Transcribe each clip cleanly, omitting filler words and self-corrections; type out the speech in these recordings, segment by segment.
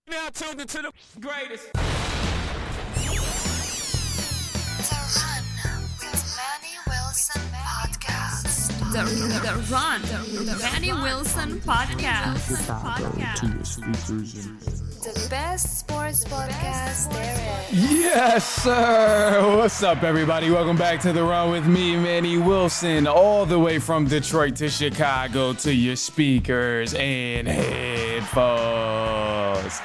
Now tuned into the greatest. The Run with Manny Wilson podcast. The Run with Manny Wilson podcast. The best sports podcast there is. Yes, sir. What's up, everybody? Welcome back to The Run with me, Manny Wilson, all the way from Detroit to Chicago to your speakers and headphones.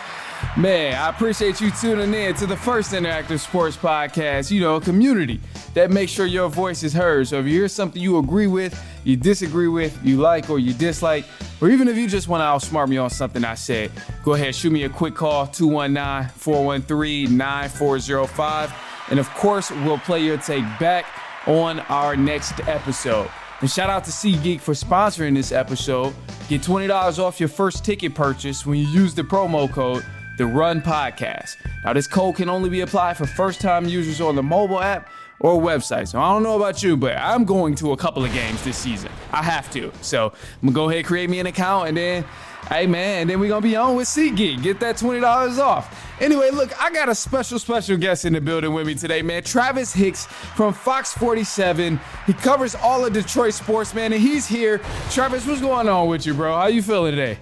Man, I appreciate you tuning in to the first interactive sports podcast, a community that makes sure your voice is heard. So if you hear something you agree with, you disagree with, you like or you dislike, or even if you just want to outsmart me on something I said, go ahead, shoot me a quick call, 219-413-9405. And of course, we'll play your take back on our next episode. And shout out to SeatGeek for sponsoring this episode. Get $20 off your first ticket purchase when you use the promo code The Run Podcast. Now, this code can only be applied for first-time users on the mobile app or website. So I don't know about you, but I'm going to a couple of games this season. I have to. So I'm going to go ahead and create me an account, and then, hey, man, and then we're going to be on with SeatGeek. Get that $20 off. Anyway, look, I got a special guest in the building with me today, man. Travis Hicks from Fox 47. He covers all of Detroit sports, man, and he's here. Travis, what's going on with you, bro? How you feeling today?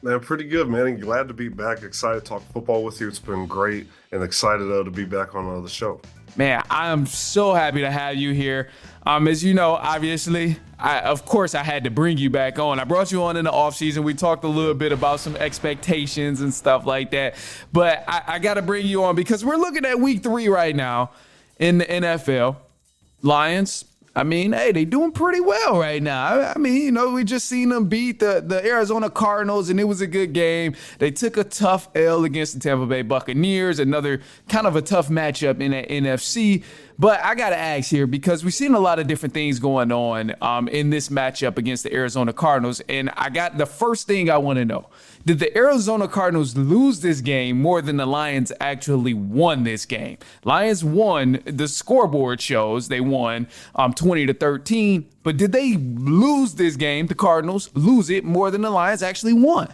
Man, pretty good, man. And glad to be back. Excited to talk football with you. It's been great, and excited to be back on the show. Man, I am so happy to have you here. As you know, obviously, I had to bring you back on. I brought you on in the offseason. We talked a little bit about some expectations and stuff like that. But I got to bring you on because we're looking at week 3 right now in the NFL. Lions, they doing pretty well right now. We just seen them beat the Arizona Cardinals, and it was a good game. They took a tough L against the Tampa Bay Buccaneers, another kind of a tough matchup in the NFC. But I got to ask here, because we've seen a lot of different things going on in this matchup against the Arizona Cardinals, and I got the first thing I want to know. Did the Arizona Cardinals lose this game more than the Lions actually won this game? Lions won, the scoreboard shows they won 20-13, but did they lose this game, the Cardinals, lose it more than the Lions actually won?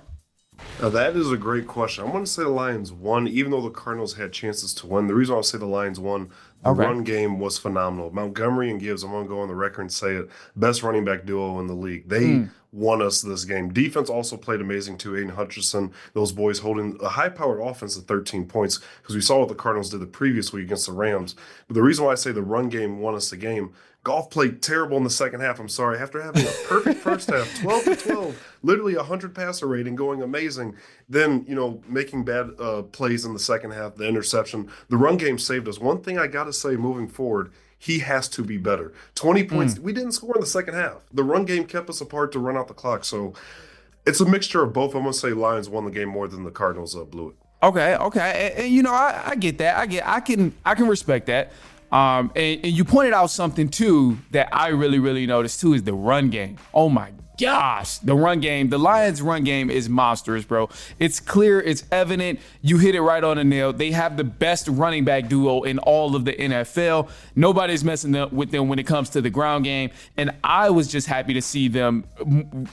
Now, that is a great question. I'm going to say the Lions won, even though the Cardinals had chances to win. The reason I'll say the Lions won, the run game was phenomenal. Montgomery and Gibbs, I'm going to go on the record and say it, best running back duo in the league. They won us this game. Defense also played amazing too. Aiden Hutchinson, those boys holding a high-powered offense at 13 points, because we saw what the Cardinals did the previous week against the Rams. But the reason why I say the run game won us the game, Goff played terrible in the second half. I'm sorry. After having a perfect first half, 12-12, literally 100 passer rating, going amazing. Then, making bad plays in the second half, the interception. The run game saved us. One thing I got to say moving forward, he has to be better. 20 points. We didn't score in the second half. The run game kept us apart to run out the clock. So it's a mixture of both. I'm going to say Lions won the game more than the Cardinals blew it. Okay. And I get that. I can respect that. And you pointed out something too that I really noticed too, is the run game. Oh my gosh, the run game, the Lions run game is monstrous, bro. It's clear, it's evident. You hit it right on the nail. They have the best running back duo in all of the NFL. Nobody's messing up with them when it comes to the ground game. And I was just happy to see them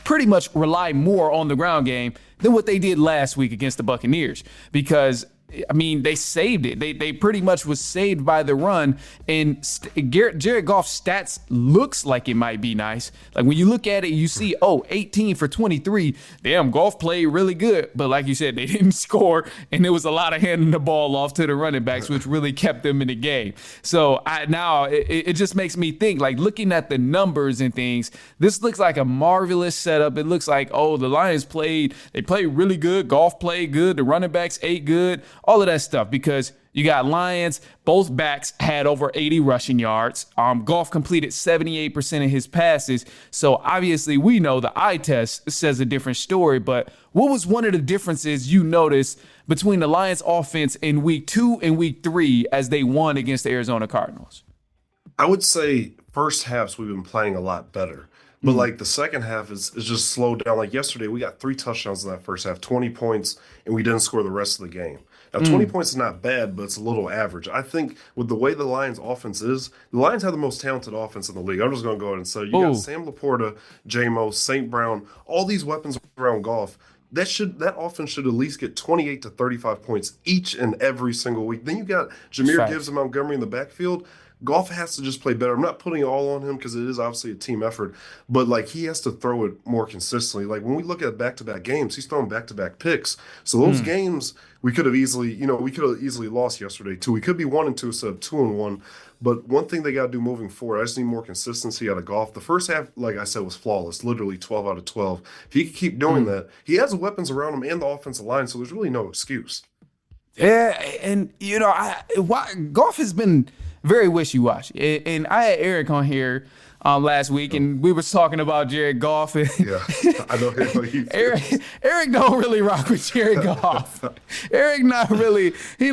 pretty much rely more on the ground game than what they did last week against the Buccaneers, because they saved it. They pretty much was saved by the run. And Jared Goff's stats looks like it might be nice. Like when you look at it, you see, 18 for 23. Damn, Goff played really good. But like you said, they didn't score. And there was a lot of handing the ball off to the running backs, which really kept them in the game. So it just makes me think, like looking at the numbers and things, this looks like a marvelous setup. It looks like, the Lions played really good. Goff played good. The running backs ate good. All of that stuff, because you got Lions, both backs had over 80 rushing yards. Goff completed 78% of his passes. So obviously we know the eye test says a different story, but what was one of the differences you noticed between the Lions offense in week 2 and week 3 as they won against the Arizona Cardinals? I would say first halves we've been playing a lot better. But like the second half is just slowed down. Like yesterday, we got 3 touchdowns in that first half, 20 points, and we didn't score the rest of the game. Now, 20 points is not bad, but it's a little average. I think with the way the Lions offense is, the Lions have the most talented offense in the league. I'm just going to go ahead and say, you got Sam Laporta, J-Mo, St. Brown, all these weapons around Goff. that offense should at least get 28 to 35 points each and every single week. Then you got Jahmyr Facts. Gibbs and Montgomery in the backfield. Goff has to just play better. I'm not putting it all on him because it is obviously a team effort, but like he has to throw it more consistently. Like when we look at back-to-back games, he's throwing back-to-back picks. So those games we could have easily lost yesterday too. We could be 1-2 instead of 2-1. But one thing they got to do moving forward, I just need more consistency out of Goff. The first half, like I said, was flawless, literally 12 out of 12. If he can keep doing that, he has the weapons around him and the offensive line, so there's really no excuse. Yeah, and Goff has been very wishy-washy. And I had Eric on here last week, and we were talking about Jared Goff. And Yeah, I know. Eric don't really rock with Jared Goff. Eric not really. He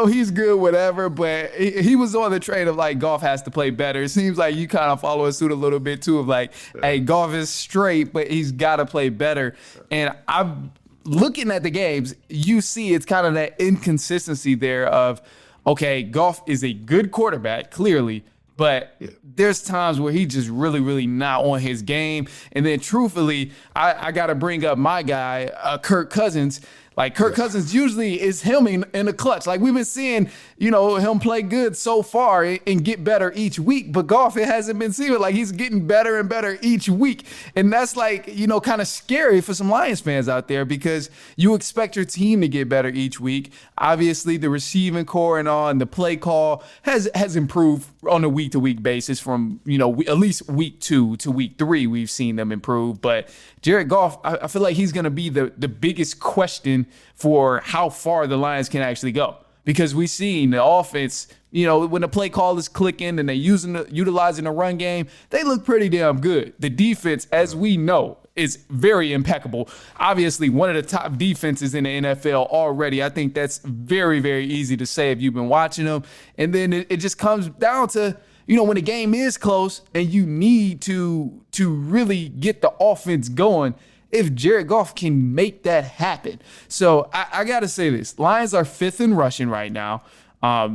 he's good, whatever. But he was on the train of like Goff has to play better. It seems like you kind of follow suit a little bit too of like, hey, Goff is straight, but he's got to play better. And I'm looking at the games. You see, it's kind of that inconsistency there of, okay, Goff is a good quarterback, clearly. But there's times where he just really, really not on his game. And then truthfully, I got to bring up my guy, Kirk Cousins. Like Kirk Cousins usually is him in the clutch. Like we've been seeing, him play good so far and get better each week. But Goff, it hasn't been seen. Like he's getting better and better each week. And that's like, kind of scary for some Lions fans out there because you expect your team to get better each week. Obviously, the receiving core and the play call has improved on a week-to-week basis from, at least week 2 to week 3, we've seen them improve. But Jared Goff, I feel like he's going to be the biggest question for how far the Lions can actually go. Because we've seen the offense, when the play call is clicking and they're utilizing the run game, they look pretty damn good. The defense, as we know, is very impeccable. Obviously, one of the top defenses in the NFL already. I think that's very, very easy to say if you've been watching them. And then it just comes down to, when the game is close and you need to really get the offense going, if Jared Goff can make that happen. So I got to say this. Lions are 5th in rushing right now.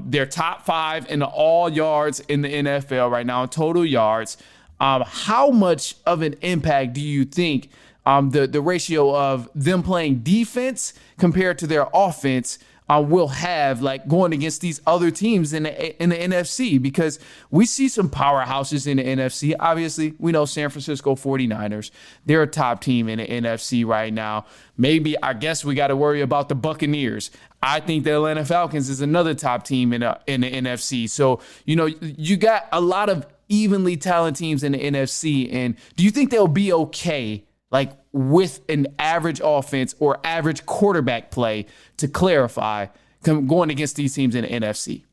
They're top 5 in all yards in the NFL right now, total yards. How much of an impact do you think the ratio of them playing defense compared to their offense will have, like going against these other teams in the NFC? Because we see some powerhouses in the NFC. Obviously, we know San Francisco 49ers. They're a top team in the NFC right now. Maybe, I guess we got to worry about the Buccaneers. I think the Atlanta Falcons is another top team in the NFC. So, you got a lot of evenly talented teams in the NFC. And do you think they'll be okay, like with an average offense or average quarterback play, to clarify, going against these teams in the NFC?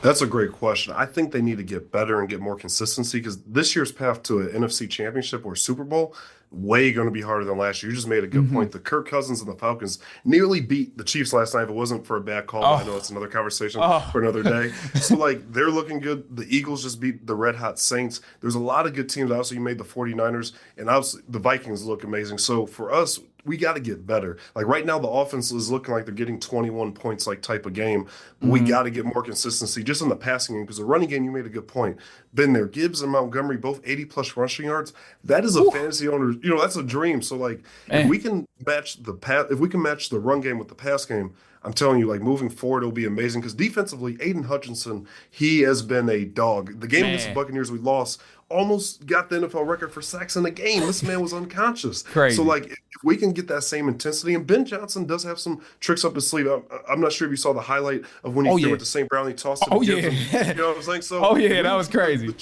That's a great question. I think they need to get better and get more consistency because this year's path to an NFC championship or Super Bowl, way going to be harder than last year. You just made a good point. The Kirk Cousins and the Falcons nearly beat the Chiefs last night if it wasn't for a bad call. I know it's another conversation for another day. So, they're looking good. The Eagles just beat the Red Hot Saints. There's a lot of good teams. Obviously, you made the 49ers, and obviously the Vikings look amazing. So, for us, we got to get better. Like right now, the offense is looking like they're getting 21 points type of game. But we got to get more consistency just in the passing game because the running game, you made a good point. Been there. Gibbs and Montgomery, both 80-plus rushing yards. That is a fantasy owner. That's a dream. So, if we can match the run game with the pass game, I'm telling you, moving forward, it'll be amazing. Because defensively, Aiden Hutchinson, he has been a dog. The game against the Buccaneers we lost almost got the NFL record for sacks in the game. This man was unconscious. Crazy. So, if we can get that same intensity, and Ben Johnson does have some tricks up his sleeve. I'm not sure if you saw the highlight of when he threw it to St. Brown, he tossed it. You know what I'm saying? So, that was crazy. The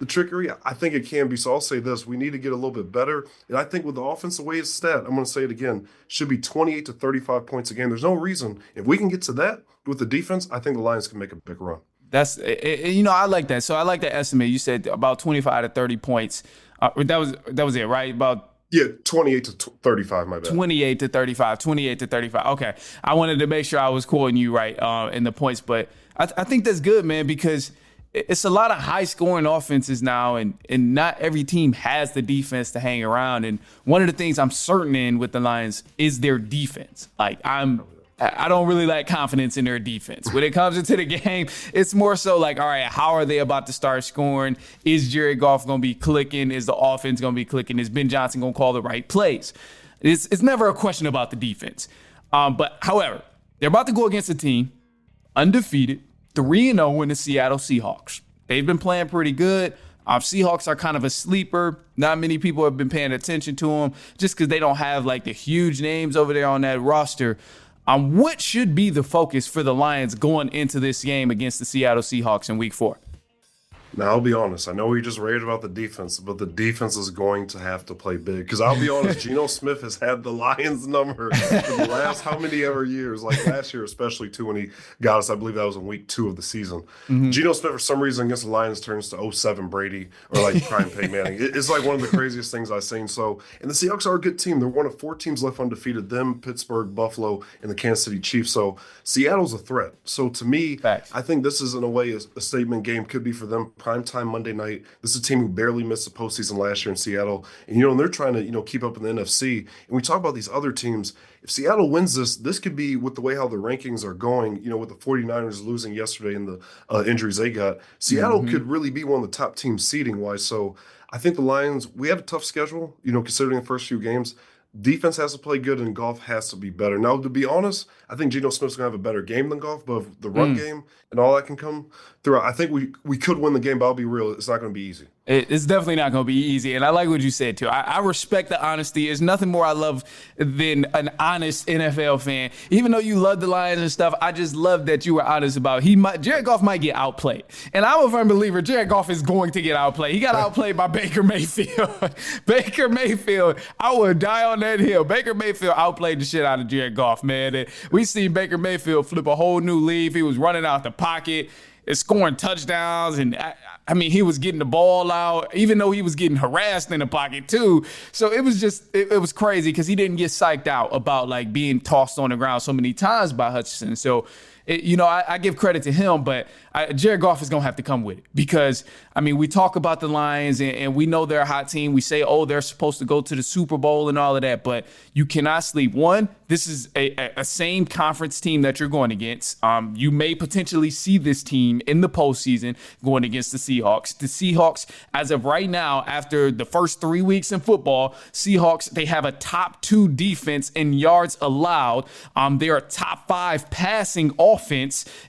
trickery, I think it can be. So I'll say this: we need to get a little bit better. And I think with the offense, the way it's stat, I'm going to say it again, should be 28 to 35 points a game. There's no reason if we can get to that with the defense. I think the Lions can make a big run. That's, I like that. So I like that estimate. You said about 25 to 30 points. That was it, right? About 28 to 35, my bad. 28 to 35. Okay. I wanted to make sure I was quoting you right in the points, but I think that's good, man, because it's a lot of high-scoring offenses now, and not every team has the defense to hang around. And one of the things I'm certain in with the Lions is their defense. I don't really lack confidence in their defense. When it comes into the game, it's more so all right, how are they about to start scoring? Is Jared Goff going to be clicking? Is the offense going to be clicking? Is Ben Johnson going to call the right plays? It's never a question about the defense. But however, they're about to go against a team undefeated, 3-0 in the Seattle Seahawks. They've been playing pretty good. Seahawks are kind of a sleeper. Not many people have been paying attention to them just because they don't have like the huge names over there on that roster. What should be the focus for the Lions going into this game against the Seattle Seahawks in Week 4? Now, I'll be honest. I know we just raved about the defense, but the defense is going to have to play big. Because I'll be honest, Geno Smith has had the Lions number for the last how many ever years, like last year especially, too, when he got us. I believe that was in Week 2 of the season. Geno Smith, for some reason, against the Lions turns to 07 Brady or like prime Peyton Manning. It's like one of the craziest things I've seen. So, and the Seahawks are a good team. They're one of 4 teams left undefeated, them, Pittsburgh, Buffalo, and the Kansas City Chiefs. So Seattle's a threat. So to me, Facts. I think this is, in a way, a statement game could be for them. Primetime Monday night. This is a team who barely missed the postseason last year in Seattle. And, and they're trying to, keep up in the NFC. And we talk about these other teams. If Seattle wins this could be, with the way how the rankings are going, with the 49ers losing yesterday and the injuries they got, Seattle could really be one of the top teams seeding-wise. So I think the Lions, we have a tough schedule, considering the first few games. Defense has to play good and Goff has to be better. Now, to be honest, I think Geno Smith's going to have a better game than Goff, but if the run game and all that can come through, I think we could win the game, but I'll be real, it's not going to be easy. It's definitely not going to be easy. And I like what you said, too. I respect the honesty. There's nothing more I love than an honest NFL fan. Even though you love the Lions and stuff, I just love that you were honest about Jared Goff might get outplayed. And I'm a firm believer Jared Goff is going to get outplayed. He got outplayed by Baker Mayfield. Baker Mayfield, I would die on that hill. Baker Mayfield outplayed the shit out of Jared Goff, man. And we seen Baker Mayfield flip a whole new leaf. He was running out the pocket, scoring touchdowns, and I mean, he was getting the ball out, even though he was getting harassed in the pocket too. So it was just, it was crazy because he didn't get psyched out about like being tossed on the ground so many times by Hutchinson. So, I give credit to him, but Jared Goff is going to have to come with it because, I mean, we talk about the Lions and we know they're a hot team. We say, they're supposed to go to the Super Bowl and all of that, but you cannot sleep. One, this is a same conference team that you're going against. You may potentially see this team in the postseason going against the Seahawks. The Seahawks, as of right now, after the first 3 weeks in football, Seahawks, they have a top 2 defense in yards allowed. They're a top 5 passing offense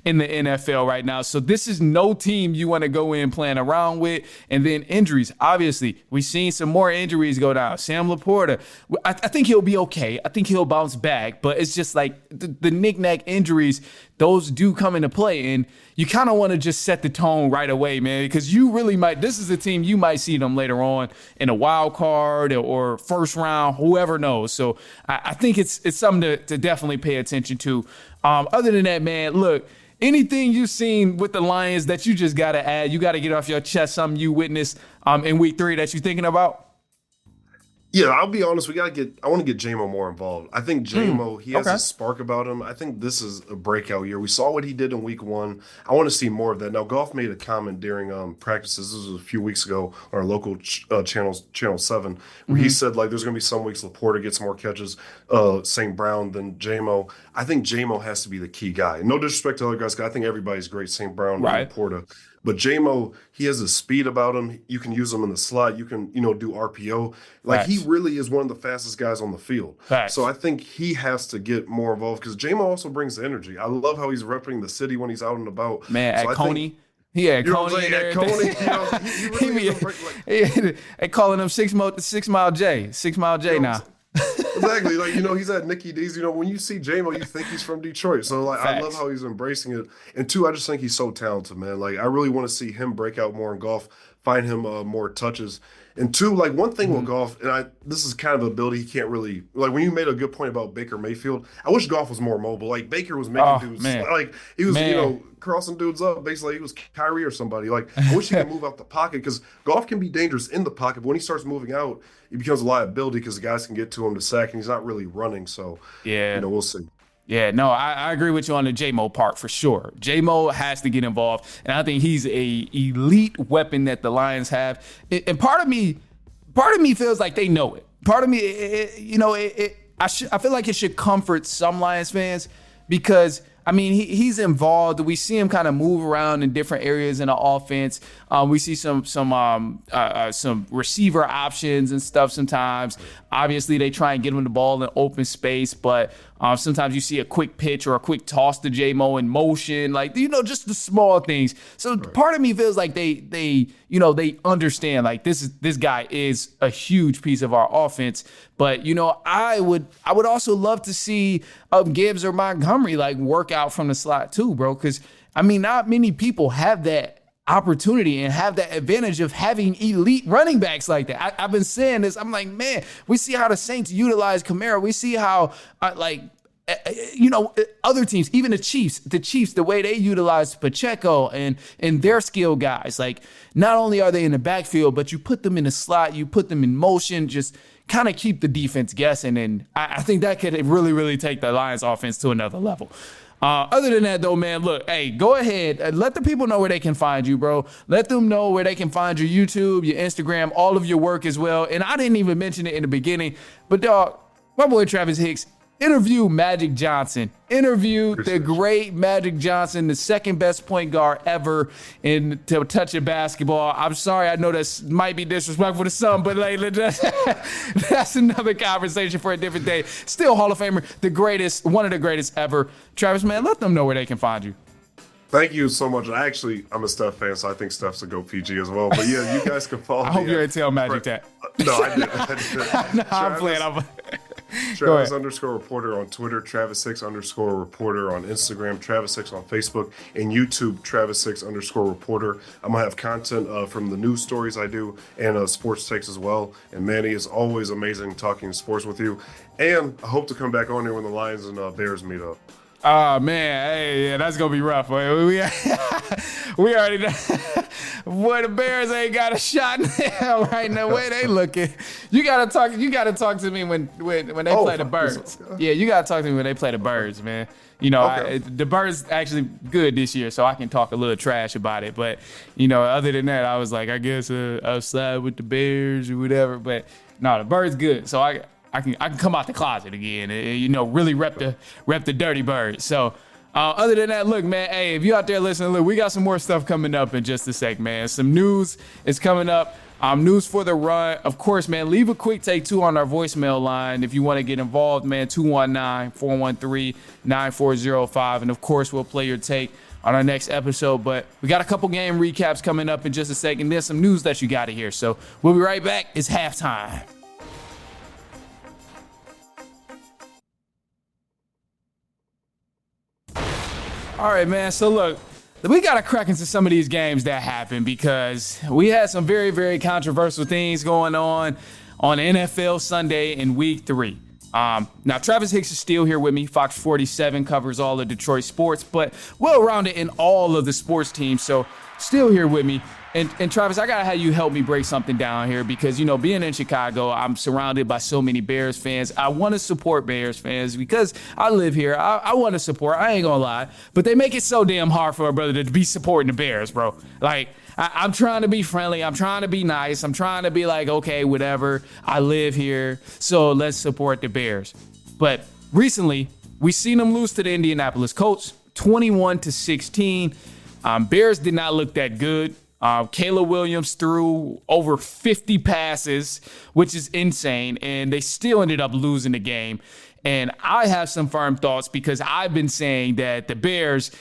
in the NFL right now. So this is no team you want to go in playing around with. And then injuries. Obviously, we've seen some more injuries go down. Sam Laporta, I think he'll be okay. I think he'll bounce back. But it's just like the knick-knack injuries, those do come into play. And you kind of want to just set the tone right away, man, because you really might, this is a team you might see them later on in a wild card or first round, whoever knows. So I think it's something to definitely pay attention to. Other than that, man, look, anything you've seen with the Lions that you just got to add, you got to get off your chest, something you witnessed in Week 3 that you're thinking about? Yeah, I'll be honest. I want to get J-Mo more involved. I think J-Mo, he has a spark about him. I think this is a breakout year. We saw what he did in Week 1. I want to see more of that. Now, Goff made a comment during practices. This was a few weeks ago on our local Channel 7, where he said, like, there's going to be some weeks Laporta gets more catches, St. Brown than J-Mo. I think J-Mo has to be the key guy. No disrespect to other guys, because I think everybody's great, St. Brown and Laporta. But J-Mo, he has a speed about him. You can use him in the slot. You can, do RPO. Like, he really is one of the fastest guys on the field. So I think he has to get more involved because J-Mo also brings the energy. I love how he's repping the city when he's out and about. Man, so at Coney. Yeah, Coney. At Coney, he really they calling him 6 Mile J. 6 Mile J now. Exactly. Like, he's at Nicky D's. When you see J-Mo, you think he's from Detroit. So, like, I love how he's embracing it. And two, I just think he's so talented, man. Like, I really want to see him break out more in golf, find him more touches. And two, like, one thing with Goff, and this is kind of an ability he can't really, like, when you made a good point about Baker Mayfield, I wish Goff was more mobile. Like, Baker was making dudes, like, he was, crossing dudes up. Basically, he was Kyrie or somebody. Like, I wish he could move out the pocket because Goff can be dangerous in the pocket, but when he starts moving out, he becomes a liability because the guys can get to him to sack, and he's not really running. So, we'll see. Yeah, no, I agree with you on the J-Mo part for sure. J-Mo has to get involved, and I think he's a elite weapon that the Lions have. And part of me feels like they know it. Part of me, I feel like it should comfort some Lions fans because I mean, he's involved. We see him kind of move around in different areas in the offense. We see some receiver options and stuff sometimes. Obviously, they try and get him the ball in open space, but sometimes you see a quick pitch or a quick toss to J-Mo in motion, like, just the small things. So part of me feels like they understand, like, this guy is a huge piece of our offense. But I would also love to see Gibbs or Montgomery like work out from the slot too, bro. Because I mean, not many people have that opportunity and have that advantage of having elite running backs like that. I've been saying this. I'm like, man, we see how the Saints utilize Kamara. We see how other teams, even the Chiefs, the way they utilize Pacheco and their skill guys. Like, not only are they in the backfield, but you put them in the slot, you put them in motion, just kind of keep the defense guessing. And I think that could really, really take the Lions offense to another level. Other than that, though, man, look, hey, go ahead. Let the people know where they can find you, bro. Let them know where they can find your YouTube, your Instagram, all of your work as well. And I didn't even mention it in the beginning, but, dog, my boy Travis Hicks interview Magic Johnson. Interviewed the great Magic Johnson, the second best point guard ever to touch a basketball. I'm sorry, I know that might be disrespectful to some, but like, that's another conversation for a different day. Still Hall of Famer, the greatest, one of the greatest ever. Travis, man, let them know where they can find you. Thank you so much. I'm a Steph fan, so I think Steph's a go PG as well. But yeah, you guys can follow me. I hope you didn't tell Magic that. No, I didn't. No, I'm playing. Travis _reporter on Twitter, Travis 6 _reporter on Instagram, Travis 6 on Facebook, and YouTube, Travis 6 _reporter. I'm gonna have content from the news stories I do and sports takes as well. And Manny, is always amazing talking sports with you. And I hope to come back on here when the Lions and Bears meet up. Oh, man. Hey, yeah, that's going to be rough. We already know. Boy, the Bears ain't got a shot now right now. The way they looking. You got to talk to me when they play the Birds. Yeah, you got to talk to me when they play the Birds, man. Okay. The Birds actually good this year, so I can talk a little trash about it. But, other than that, I was like, I guess I'll side with the Bears or whatever. But, no, the Birds good. So I can come out the closet again and, really rep the dirty bird. So other than that, look, man, hey, if you out there listening, look, we got some more stuff coming up in just a sec, man. Some news is coming up. News for the run. Of course, man, leave a quick take too on our voicemail line if you want to get involved, man. 219-413-9405. And of course, we'll play your take on our next episode. But we got a couple game recaps coming up in just a second. There's some news that you got to hear. So we'll be right back. It's halftime. All right, man. So look, we got to crack into some of these games that happened because we had some very, very controversial things going on NFL Sunday in Week 3. Now, Travis Hicks is still here with me. Fox 47 covers all of Detroit sports, but well-rounded in all of the sports teams. So still here with me. And Travis, I gotta have you help me break something down here because, being in Chicago, I'm surrounded by so many Bears fans. I want to support Bears fans because I live here. I want to support. I ain't gonna lie. But they make it so damn hard for a brother to be supporting the Bears, bro. Like, I'm trying to be friendly. I'm trying to be nice. I'm trying to be like, okay, whatever. I live here, so let's support the Bears. But recently, we seen them lose to the Indianapolis Colts, 21-16. Bears did not look that good. Caleb Williams threw over 50 passes, which is insane, and they still ended up losing the game. And I have some firm thoughts because I've been saying that the Bears,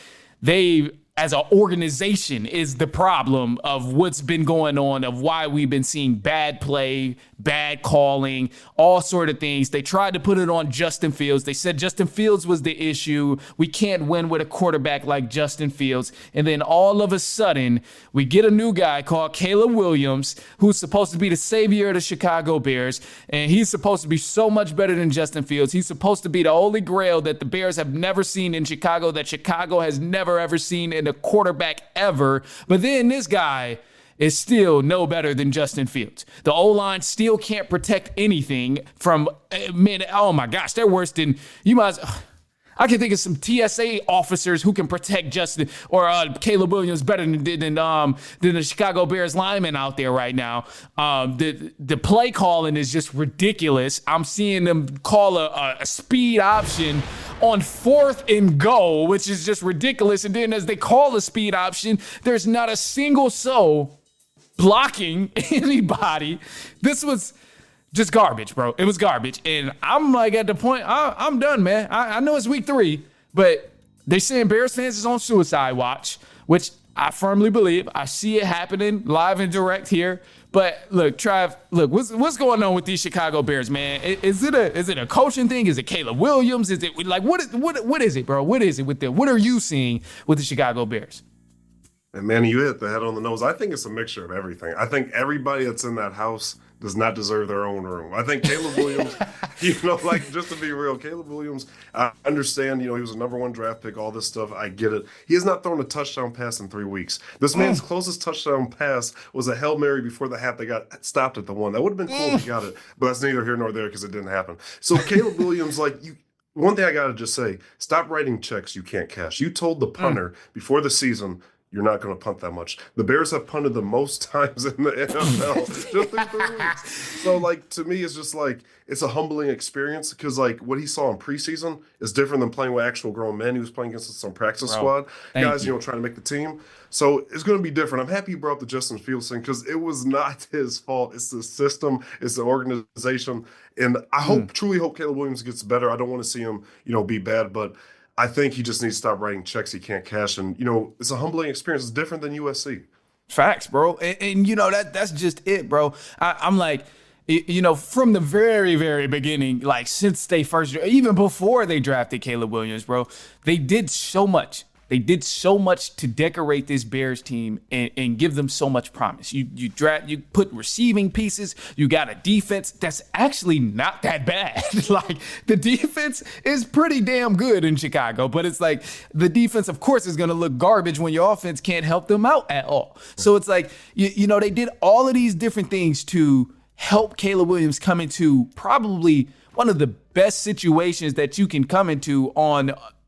they, as an organization, is the problem of what's been going on, of why we've been seeing bad play, bad calling, all sort of things. They tried to put it on Justin Fields. They said Justin Fields was the issue. We can't win with a quarterback like Justin Fields. And then all of a sudden, we get a new guy called Caleb Williams, who's supposed to be the savior of the Chicago Bears. And he's supposed to be so much better than Justin Fields. He's supposed to be the holy grail that the Bears have never seen in Chicago, that Chicago has never ever seen in a quarterback ever. But then this guy is still no better than Justin Fields. The O-line still can't protect anything from, man, oh my gosh, they're worse than, I can think of some TSA officers who can protect Justin or Caleb Williams better than the Chicago Bears linemen out there right now. The play calling is just ridiculous. I'm seeing them call a speed option on 4th and goal, which is just ridiculous. And then as they call the speed option, there's not a single soul blocking anybody. This was just garbage, bro. It was garbage. And I'm like at the point, I'm done, man. I know it's week 3, but they saying Bears fans is on suicide watch, which I firmly believe. I see it happening live and direct here. But look, Trav, look, what's going on with these Chicago Bears, man? Is it a coaching thing? Is it Caleb Williams? Is it like what is it, bro? What is it with them? What are you seeing with the Chicago Bears? And man, you hit the head on the nose. I think it's a mixture of everything. I think everybody that's in that house does not deserve their own room. I think Caleb Williams, like just to be real, Caleb Williams, I understand, he was a #1 draft pick, all this stuff. I get it. He has not thrown a touchdown pass in 3 weeks. This man's closest touchdown pass was a Hail Mary before the half. They got stopped at the 1. That would have been cool if he got it, but that's neither here nor there because it didn't happen. So Caleb Williams, one thing I got to just say, stop writing checks you can't cash. You told the punter before the season, you're not going to punt that much. The Bears have punted the most times in the NFL just in 3 weeks. So, to me, it's just it's a humbling experience because, what he saw in preseason is different than playing with actual grown men. He was playing against some practice squad guys, trying to make the team. So it's going to be different. I'm happy you brought up the Justin Fields thing because it was not his fault. It's the system. It's the organization. And I truly hope Caleb Williams gets better. I don't want to see him, be bad, but I think he just needs to stop writing checks he can't cash. And, it's a humbling experience. It's different than USC. Facts, bro. And that's just it, bro. I'm like, from the very, very beginning, since they first, even before they drafted Caleb Williams, bro, they did so much. They did so much to decorate this Bears team and give them so much promise. You put receiving pieces. You got a defense that's actually not that bad. The defense is pretty damn good in Chicago, but it's the defense, of course, is going to look garbage when your offense can't help them out at all. So it's they did all of these different things to help Caleb Williams come into probably one of the best situations that you can come into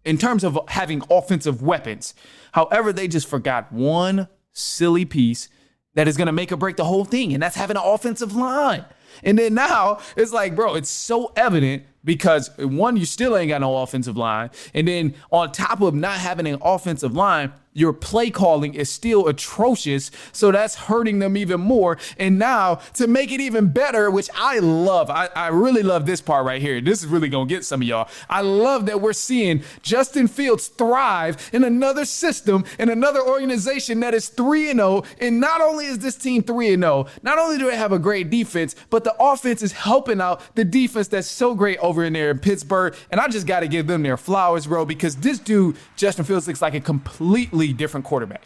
in terms of having offensive weapons. However, they just forgot one silly piece that is going to make or break the whole thing, and that's having an offensive line. And then now it's bro, it's so evident because one, you still ain't got no offensive line. And then on top of not having an offensive line, your play calling is still atrocious. So that's hurting them even more. And now to make it even better, which I love, I really love this part right here. This is really going to get some of y'all. I love that we're seeing Justin Fields thrive in another system, in another organization that is 3-0. And not only is this team 3-0, not only do they have a great defense, but the offense is helping out the defense that's so great over in there in Pittsburgh. And I just got to give them their flowers, bro, because this dude, Justin Fields, looks like a completely different quarterback.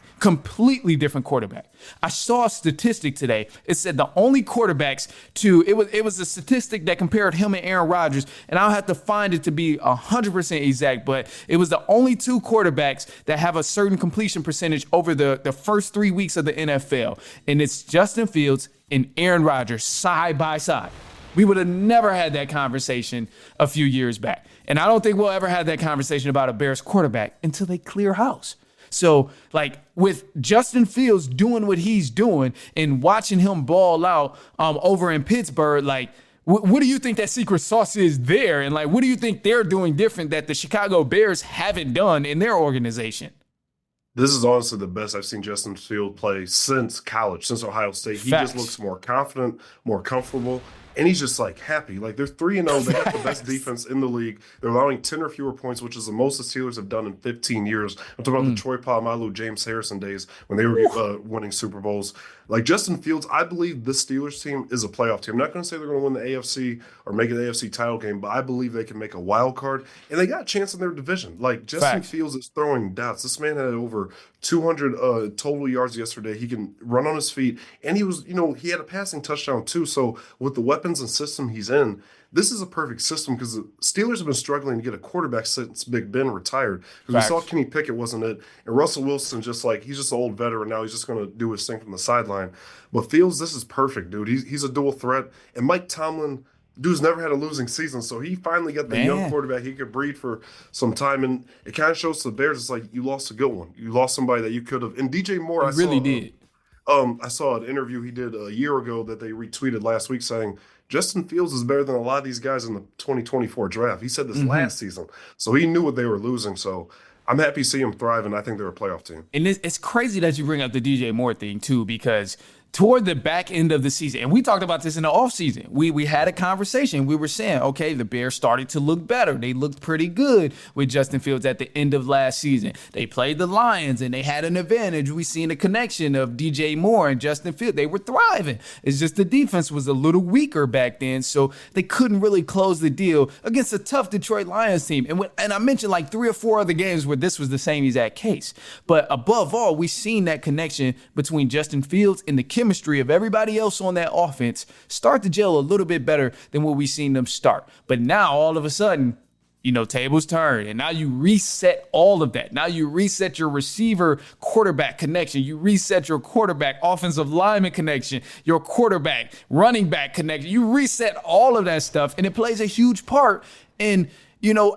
I saw a statistic today. It said the only quarterbacks it was a statistic that compared him and Aaron Rodgers, and I'll have to find it to be 100% exact, but it was the only 2 quarterbacks that have a certain completion percentage over the first 3 weeks of the NFL, and it's Justin Fields and Aaron Rodgers side by side. We would have never had that conversation a few years back. And I don't think we'll ever have that conversation about a Bears quarterback until they clear house. So, with Justin Fields doing what he's doing and watching him ball out over in Pittsburgh, what do you think that secret sauce is there? And, what do you think they're doing different that the Chicago Bears haven't done in their organization? This is honestly the best I've seen Justin Fields play since college, since Ohio State. He just looks more confident, more comfortable. And he's just happy. They're 3-0. They got the best defense in the league. They're allowing 10 or fewer points, which is the most the Steelers have done in 15 years. I'm talking about the Troy Polamalu, James Harrison days when they were winning Super Bowls. Justin Fields, I believe this Steelers team is a playoff team. I'm not going to say they're going to win the AFC or make an AFC title game, but I believe they can make a wild card. And they got a chance in their division. Justin Fields is throwing dots. This man had over 200 total yards yesterday. He can run on his feet. And he was, he had a passing touchdown too. So with the weapons and system he's in, this is a perfect system because the Steelers have been struggling to get a quarterback since Big Ben retired. Because we saw Kenny Pickett wasn't it. And Russell Wilson he's just an old veteran now. He's just going to do his thing from the sideline. But Fields, this is perfect, dude. He's a dual threat. And Mike Tomlin, dude's never had a losing season. So he finally got the young quarterback he could breed for some time. And it kind of shows to the Bears, it's you lost a good one. You lost somebody that you could have. And DJ Moore, I saw an interview he did a year ago that they retweeted last week saying, Justin Fields is better than a lot of these guys in the 2024 draft. He said this last season. So he knew what they were losing. So I'm happy to see him thrive, and I think they're a playoff team. And it's crazy that you bring up the DJ Moore thing, too, because toward the back end of the season, and we talked about this in the offseason, we had a conversation. We were saying, okay, the Bears started to look better. They looked pretty good with Justin Fields at the end of last season. They played the Lions, and they had an advantage. We seen a connection of DJ Moore and Justin Fields. They were thriving. It's just the defense was a little weaker back then, so they couldn't really close the deal against a tough Detroit Lions team. And I mentioned like 3 or 4 other games where this was the same exact case. But above all, we seen that connection between Justin Fields and the chemistry of everybody else on that offense start to gel a little bit better than what we've seen them start. But now all of a sudden, tables turn, and now you reset all of that. Now you reset your receiver quarterback connection. You reset your quarterback offensive lineman connection, your quarterback running back connection. You reset all of that stuff, and it plays a huge part in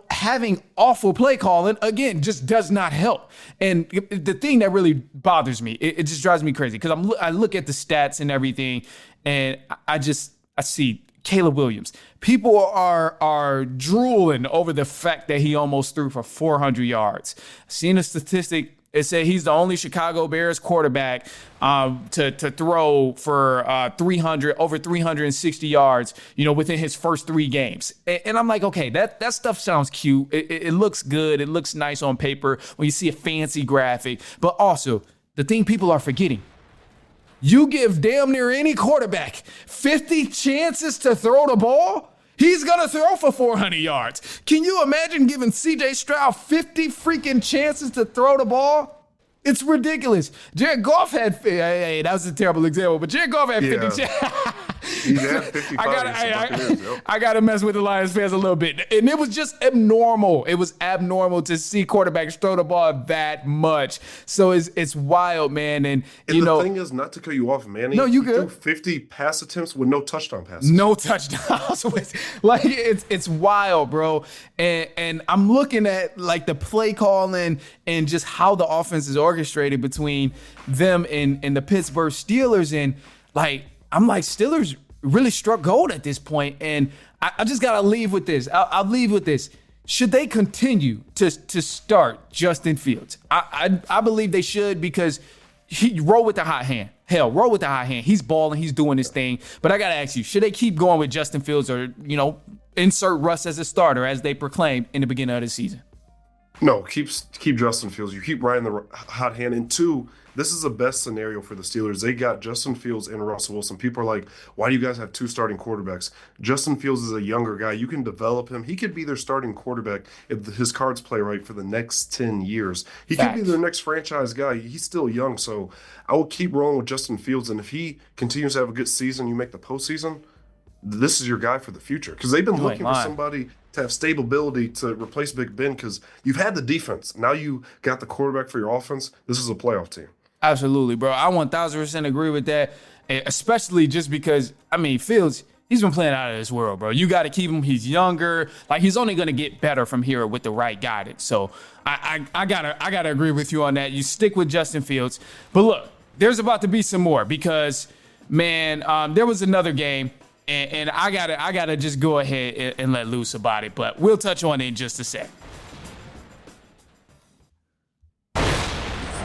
having awful play calling, again, just does not help. And the thing that really bothers me, it just drives me crazy, because I look at the stats and everything, and I see Caleb Williams. People are drooling over the fact that he almost threw for 400 yards. Seen a statistic. It said he's the only Chicago Bears quarterback to throw for over 360 yards, within his first 3 games. And I'm like, okay, that stuff sounds cute. It looks good. It looks nice on paper when you see a fancy graphic. But also, the thing people are forgetting, you give damn near any quarterback 50 chances to throw the ball, he's going to throw for 400 yards. Can you imagine giving C.J. Stroud 50 freaking chances to throw the ball? It's ridiculous. Jared Goff had, hey, that was a terrible example, but Jared Goff had 50 chances. He had 55. I got to mess with the Lions fans a little bit. And it was just abnormal. It was abnormal to see quarterbacks throw the ball that much. So it's wild, man. And the thing is, not to cut you off, Manny. No, you good. 50 pass attempts with no touchdown passes. No touchdowns. Like, it's wild, bro. And I'm looking at like the play calling and just how the offense is orchestrated between them and the Pittsburgh Steelers. And like, I'm like, Steelers really struck gold at this point. And I just got to leave with this. I'll leave with this. Should they continue to start Justin Fields? I believe they should, because he roll with the hot hand. Hell, roll with the hot hand. He's balling. He's doing his thing. But I got to ask you, should they keep going with Justin Fields, or, insert Russ as a starter as they proclaimed in the beginning of the season? No, keep Justin Fields. You keep riding the hot hand. And 2, this is the best scenario for the Steelers. They got Justin Fields and Russell Wilson. People are like, why do you guys have 2 starting quarterbacks? Justin Fields is a younger guy. You can develop him. He could be their starting quarterback if his cards play right for the next 10 years. He could be their next franchise guy. He's still young, so I will keep rolling with Justin Fields. And if he continues to have a good season, you make the postseason, this is your guy for the future. Because they've been looking for somebody to have stability to replace Big Ben, because you've had the defense. Now you got the quarterback for your offense. This is a playoff team. Absolutely, bro. I 1,000% agree with that, especially just because, Fields, he's been playing out of this world, bro. You got to keep him. He's younger. Like, he's only going to get better from here with the right guidance. So I gotta agree with you on that. You stick with Justin Fields. But look, there's about to be some more, because, man, there was another game, and I gotta just go ahead and let loose about it. But we'll touch on it in just a sec.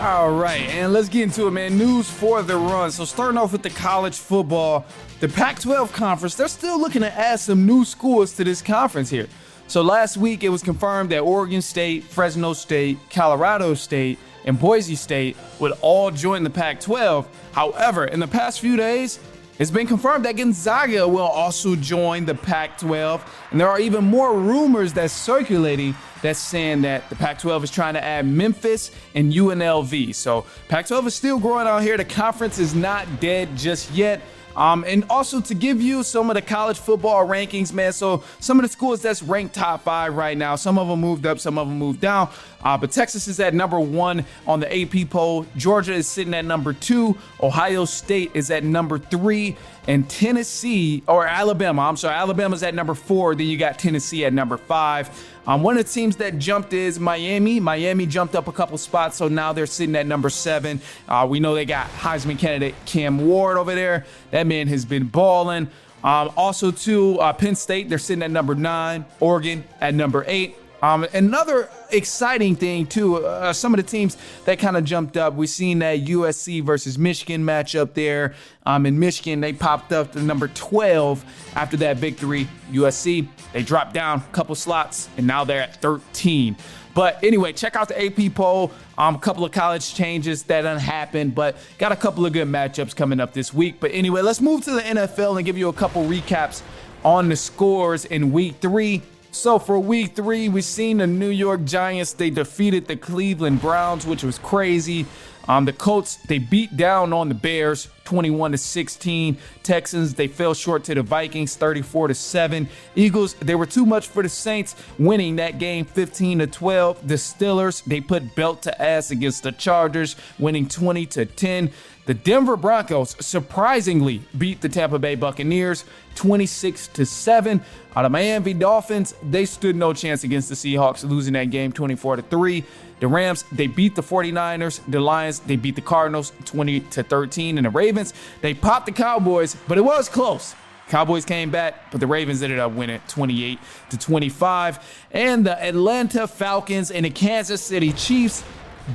All right, and let's get into it, man. News for the run. So starting off with the college football, the Pac-12 conference, they're still looking to add some new schools to this conference here. So last week, it was confirmed that Oregon State, Fresno State, Colorado State, and Boise State would all join the Pac-12. However, in the past few days, it's been confirmed that Gonzaga will also join the Pac-12, and there are even more rumors that's circulating that's saying that the Pac-12 is trying to add Memphis and UNLV. So Pac-12 is still growing out here. The conference is not dead just yet. And also to give you some of the college football rankings, man. So some of the schools that's ranked top 5 right now, some of them moved up, some of them moved down. But Texas is at number 1 on the AP poll. Georgia is sitting at number 2. Ohio State is at number 3. And Alabama's at number 4. Then you got Tennessee at number 5. One of the teams that jumped is Miami. Miami jumped up a couple spots, so now they're sitting at number 7. We know they got Heisman candidate Cam Ward over there. That man has been balling. Also, too, Penn State, they're sitting at number 9. Oregon at number 8. Another exciting thing, too, some of the teams that kind of jumped up, we've seen that USC versus Michigan matchup there. In Michigan, they popped up to number 12 after that victory. USC, they dropped down a couple slots, and now they're at 13. But anyway, check out the AP poll. A couple of college changes that done happened, but got a couple of good matchups coming up this week. But anyway, let's move to the NFL and give you a couple recaps on the scores in week 3. So for week 3, we've seen the New York Giants. They defeated the Cleveland Browns, which was crazy. The Colts, they beat down on the Bears 21-16. Texans, they fell short to the Vikings 34-7. Eagles, they were too much for the Saints, winning that game 15-12. The Steelers, they put belt to ass against the Chargers, winning 20-10. The Denver Broncos surprisingly beat the Tampa Bay Buccaneers 26-7. The Miami Dolphins, they stood no chance against the Seahawks, losing that game 24-3. The Rams, they beat the 49ers. The Lions, they beat the Cardinals 20-13. And the Ravens, they popped the Cowboys, but it was close. Cowboys came back, but the Ravens ended up winning 28-25. And the Atlanta Falcons and the Kansas City Chiefs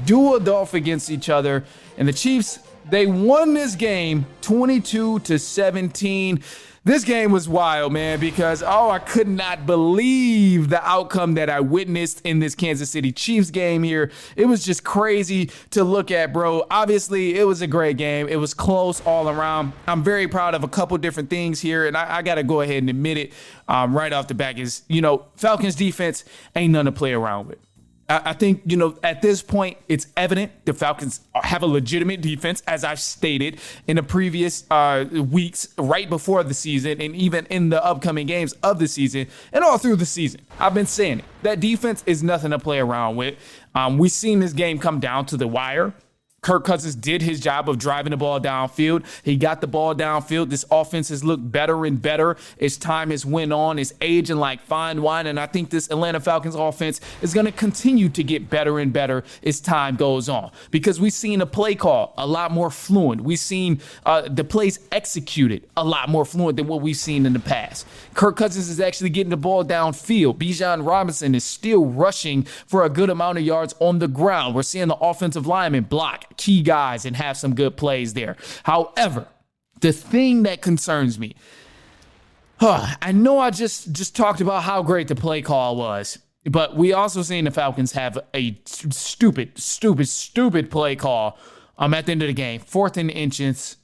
dueled off against each other. And the Chiefs, they won this game 22-17. This game was wild, man, because, I could not believe the outcome that I witnessed in this Kansas City Chiefs game here. It was just crazy to look at, bro. Obviously, it was a great game. It was close all around. I'm very proud of a couple different things here, and I got to go ahead and admit it right off the back is, Falcons defense ain't nothing to play around with. I think, at this point, it's evident the Falcons have a legitimate defense, as I've stated in the previous weeks right before the season and even in the upcoming games of the season and all through the season. I've been saying it. That defense is nothing to play around with. We've seen this game come down to the wire. Kirk Cousins did his job of driving the ball downfield. He got the ball downfield. This offense has looked better and better as time has went on. It's aging like fine wine, and I think this Atlanta Falcons offense is going to continue to get better and better as time goes on because we've seen a play call a lot more fluent. We've seen the plays executed a lot more fluent than what we've seen in the past. Kirk Cousins is actually getting the ball downfield. Bijan Robinson is still rushing for a good amount of yards on the ground. We're seeing the offensive linemen block key guys and have some good plays there. However, the thing that concerns me, I know I just talked about how great the play call was, but we also seen the Falcons have a stupid play call at the end of the game. Fourth and inches,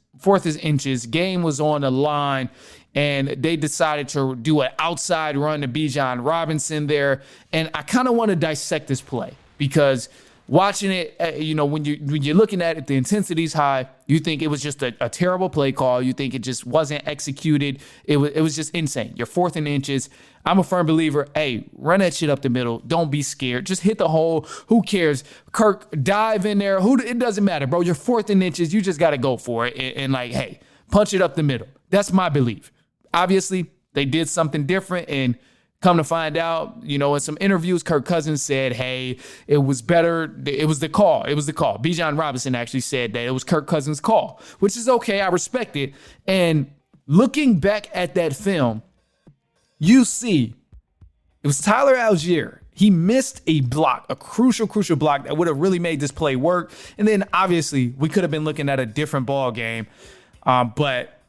game was on the line, and they decided to do an outside run to Bijan Robinson there. And I kind of want to dissect this play because watching it, when you're looking at it, the intensity's high. You think it was just a terrible play call. You think it just wasn't executed. It was just insane. You're fourth and inches. I'm a firm believer. Hey, run that shit up the middle. Don't be scared. Just hit the hole. Who cares? Kirk, dive in there. It doesn't matter, bro. You're fourth and inches. You just got to go for it. And hey, punch it up the middle. That's my belief. Obviously, they did something different, and come to find out, in some interviews, Kirk Cousins said, hey, it was better. It was the call. Bijan Robinson actually said that it was Kirk Cousins' call, which is okay. I respect it. And looking back at that film, you see it was Tyler Algier. He missed a block, a crucial block that would have really made this play work. And then obviously we could have been looking at a different ball game. But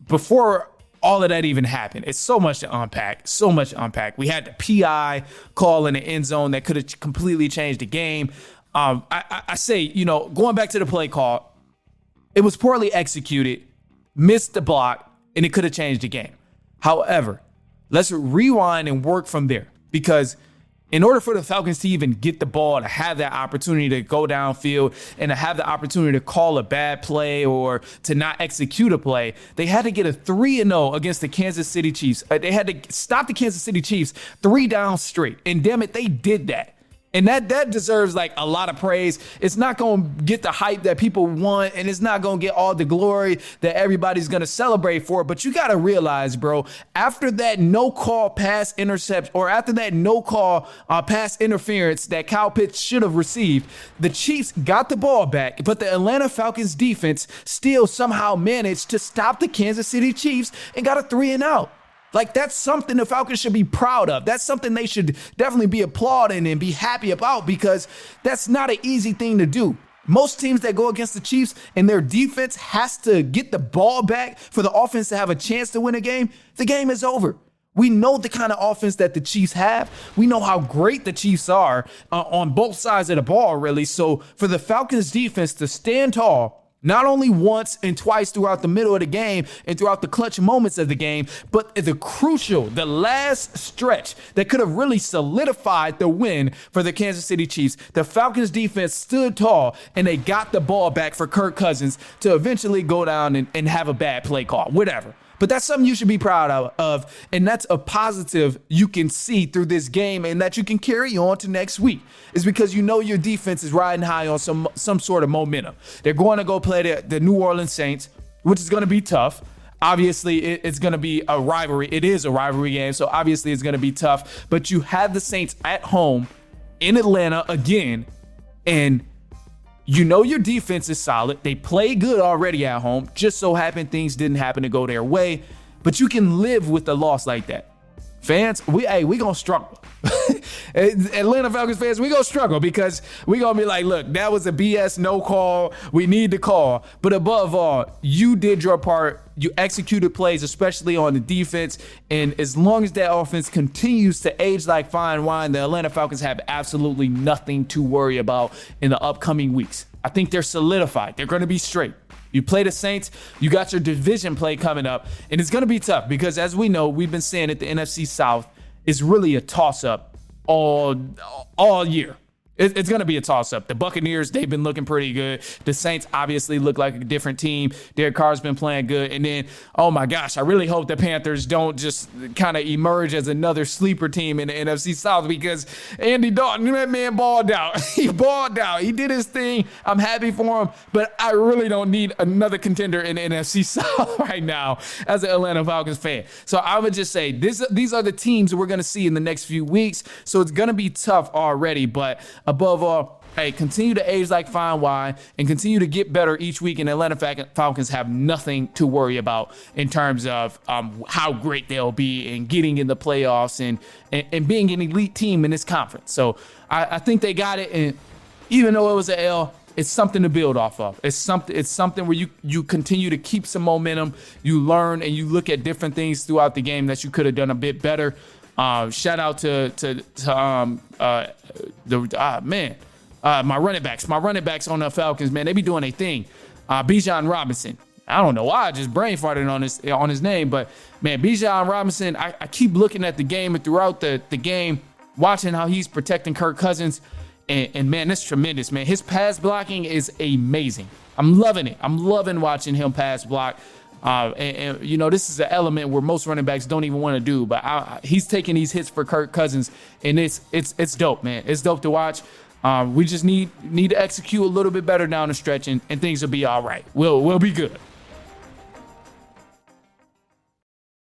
before all of that even happened, it's so much to unpack. We had the PI call in the end zone that could have completely changed the game. I say, going back to the play call, it was poorly executed, missed the block, and it could have changed the game. However, let's rewind and work from there, because in order for the Falcons to even get the ball, to have that opportunity to go downfield and to have the opportunity to call a bad play or to not execute a play, they had to get a 3-0 against the Kansas City Chiefs. They had to stop the Kansas City Chiefs 3 down straight. And damn it, they did that. And that deserves like a lot of praise. It's not going to get the hype that people want, and it's not going to get all the glory that everybody's going to celebrate for. But you got to realize, bro, after that no call pass intercept, or after that no call pass interference that Kyle Pitts should have received, the Chiefs got the ball back, but the Atlanta Falcons defense still somehow managed to stop the Kansas City Chiefs and got a 3-and-out. Like, that's something the Falcons should be proud of. That's something they should definitely be applauding and be happy about, because that's not an easy thing to do. Most teams that go against the Chiefs and their defense has to get the ball back for the offense to have a chance to win a game, the game is over. We know the kind of offense that the Chiefs have. We know how great the Chiefs are on both sides of the ball, really. So for the Falcons defense to stand tall, not only once and twice throughout the middle of the game and throughout the clutch moments of the game, but the last stretch that could have really solidified the win for the Kansas City Chiefs. The Falcons defense stood tall, and they got the ball back for Kirk Cousins to eventually go down and have a bad play call, whatever. But that's something you should be proud of, and that's a positive you can see through this game and that you can carry on to next week. Is because you know your defense is riding high on some sort of momentum. They're going to go play the New Orleans Saints, which is going to be tough. Obviously, it's going to be a rivalry. It is a rivalry game, so obviously it's going to be tough. But you have the Saints at home in Atlanta again, and you know your defense is solid. They play good already at home. Just so happened things didn't happen to go their way. But you can live with a loss like that. Fans, we gonna struggle. Atlanta Falcons fans, we gonna struggle, because we gonna be like, look, that was a BS no call. We need to call. But above all, you did your part. You executed plays, especially on the defense. And as long as that offense continues to age like fine wine, the Atlanta Falcons have absolutely nothing to worry about in the upcoming weeks. I think they're solidified. They're going to be straight. You play the Saints, you got your division play coming up, and it's going to be tough because, as we know, we've been saying that the NFC South is really a toss-up all year. It's going to be a toss-up. The Buccaneers, they've been looking pretty good. The Saints obviously look like a different team. Derek Carr's been playing good. And then, oh my gosh, I really hope the Panthers don't just kind of emerge as another sleeper team in the NFC South, because Andy Dalton, that man balled out. He balled out. He did his thing. I'm happy for him, but I really don't need another contender in the NFC South right now as an Atlanta Falcons fan. So I would just say these are the teams we're going to see in the next few weeks. So it's going to be tough already, but above all, hey, continue to age like fine wine and continue to get better each week, and Atlanta Falcons have nothing to worry about in terms of how great they'll be in getting in the playoffs and being an elite team in this conference. So I think they got it, and even though it was an L, it's something to build off of. It's something where you continue to keep some momentum, you learn, and you look at different things throughout the game that you could have done a bit better. Shout out to my running backs on the Falcons, man. They be doing a thing. Bijan Robinson. I don't know why I just brain farted on his name, but man, Bijan Robinson. I keep looking at the game, and throughout the game, watching how he's protecting Kirk Cousins, and man, that's tremendous, man. His pass blocking is amazing. I'm loving it. I'm loving watching him pass block. And you know, this is an element where most running backs don't even want to do, but he's taking these hits for Kirk Cousins, and it's dope, man. It's dope to watch. We just need to execute a little bit better down the stretch, and things will be all right. We'll be good.